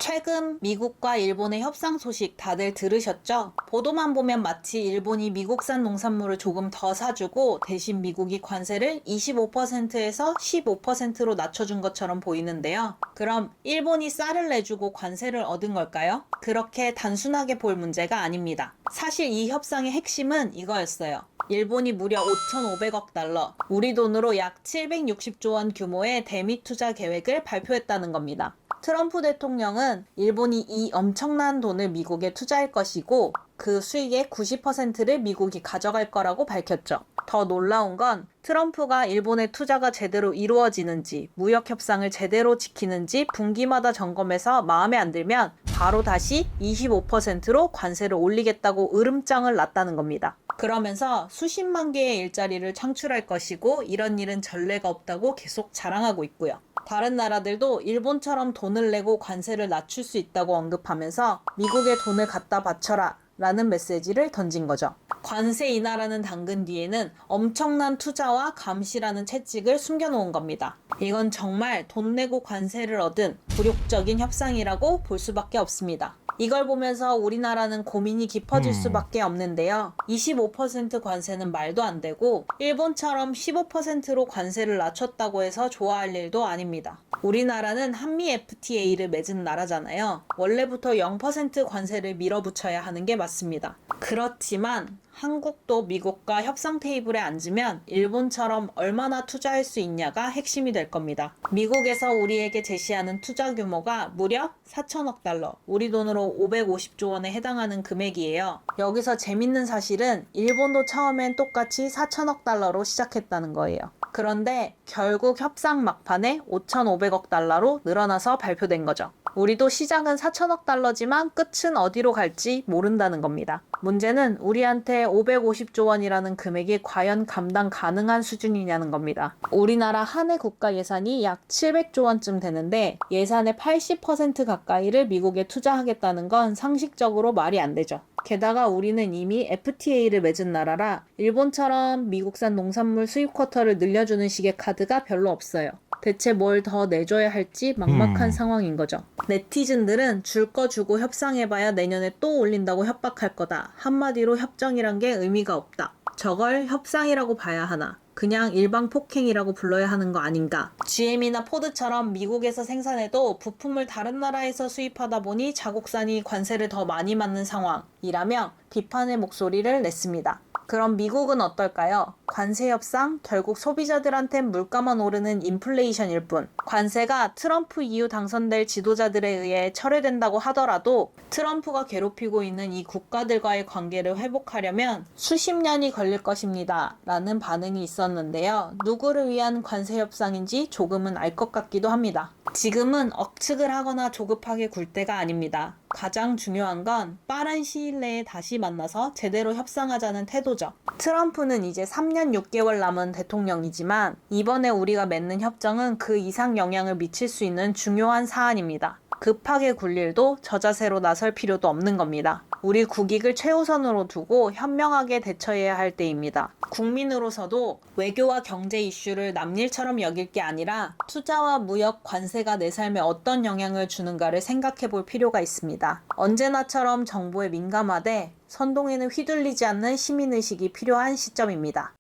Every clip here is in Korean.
최근 미국과 일본의 협상 소식 다들 들으셨죠? 보도만 보면 마치 일본이 미국산 농산물을 조금 더 사주고 대신 미국이 관세를 25%에서 15%로 낮춰준 것처럼 보이는데요. 그럼 일본이 쌀을 내주고 관세를 얻은 걸까요? 그렇게 단순하게 볼 문제가 아닙니다. 사실 이 협상의 핵심은 이거였어요. 일본이 무려 5,500억 달러, 우리 돈으로 약 760조 원 규모의 대미 투자 계획을 발표했다는 겁니다. 트럼프 대통령은 일본이 이 엄청난 돈을 미국에 투자할 것이고 그 수익의 90%를 미국이 가져갈 거라고 밝혔죠. 더 놀라운 건 트럼프가 일본의 투자가 제대로 이루어지는지 무역 협상을 제대로 지키는지 분기마다 점검해서 마음에 안 들면 바로 다시 25%로 관세를 올리겠다고 으름장을 놨다는 겁니다. 그러면서 수십만 개의 일자리를 창출할 것이고 이런 일은 전례가 없다고 계속 자랑하고 있고요. 다른 나라들도 일본처럼 돈을 내고 관세를 낮출 수 있다고 언급하면서 미국에 돈을 갖다 바쳐라 라는 메시지를 던진 거죠. 관세 인하라는 당근 뒤에는 엄청난 투자와 감시라는 채찍을 숨겨놓은 겁니다. 이건 정말 돈 내고 관세를 얻은 굴욕적인 협상이라고 볼 수밖에 없습니다. 이걸 보면서 우리나라는 고민이 깊어질 수밖에 없는데요. 25% 관세는 말도 안 되고 일본처럼 15%로 관세를 낮췄다고 해서 좋아할 일도 아닙니다. 우리나라는 한미 FTA를 맺은 나라잖아요. 원래부터 0% 관세를 밀어붙여야 하는 게 맞습니다. 그렇지만 한국도 미국과 협상 테이블에 앉으면 일본처럼 얼마나 투자할 수 있냐가 핵심이 될 겁니다. 미국에서 우리에게 제시하는 투자 규모가 무려 4천억 달러, 우리 돈으로 550조 원에 해당하는 금액이에요. 여기서 재밌는 사실은 일본도 처음엔 똑같이 4천억 달러로 시작했다는 거예요. 그런데 결국 협상 막판에 5,500억 달러로 늘어나서 발표된 거죠. 우리도 시작은 4천억 달러지만 끝은 어디로 갈지 모른다는 겁니다. 문제는 우리한테 550조 원이라는 금액이 과연 감당 가능한 수준이냐는 겁니다. 우리나라 한 해 국가 예산이 약 700조 원쯤 되는데 예산의 80% 가까이를 미국에 투자하겠다는 건 상식적으로 말이 안 되죠. 게다가 우리는 이미 FTA를 맺은 나라라 일본처럼 미국산 농산물 수입 쿼터를 늘려주는 식의 카드가 별로 없어요. 대체 뭘 더 내줘야 할지 막막한 상황인 거죠. 네티즌들은 줄 거 주고 협상해봐야 내년에 또 올린다고 협박할 거다. 한마디로 협정이란 게 의미가 없다. 저걸 협상이라고 봐야 하나? 그냥 일방 폭행이라고 불러야 하는 거 아닌가? GM이나 포드처럼 미국에서 생산해도 부품을 다른 나라에서 수입하다 보니 자국산이 관세를 더 많이 맞는 상황이라며 비판의 목소리를 냈습니다. 그럼 미국은 어떨까요? 관세 협상? 결국 소비자들한텐 물가만 오르는 인플레이션일 뿐. 관세가 트럼프 이후 당선될 지도자들에 의해 철회된다고 하더라도 트럼프가 괴롭히고 있는 이 국가들과의 관계를 회복하려면 수십 년이 걸릴 것입니다. 라는 반응이 있었는데요. 누구를 위한 관세 협상인지 조금은 알 것 같기도 합니다. 지금은 억측을 하거나 조급하게 굴 때가 아닙니다. 가장 중요한 건 빠른 시일 내에 다시 만나서 제대로 협상하자는 태도죠. 트럼프는 이제 3년 6개월 남은 대통령이지만 이번에 우리가 맺는 협정은 그 이상 영향을 미칠 수 있는 중요한 사안입니다. 급하게 굴 일도 저자세로 나설 필요도 없는 겁니다. 우리 국익을 최우선으로 두고 현명하게 대처해야 할 때입니다. 국민으로서도 외교와 경제 이슈를 남일처럼 여길 게 아니라 투자와 무역, 관세가 내 삶에 어떤 영향을 주는가를 생각해 볼 필요가 있습니다. 언제나처럼 정보에 민감하되 선동에는 휘둘리지 않는 시민의식이 필요한 시점입니다.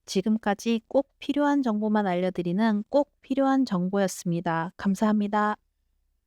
지금까지 꼭 필요한 정보만 알려드리는 꼭 필요한 정보였습니다. 감사합니다.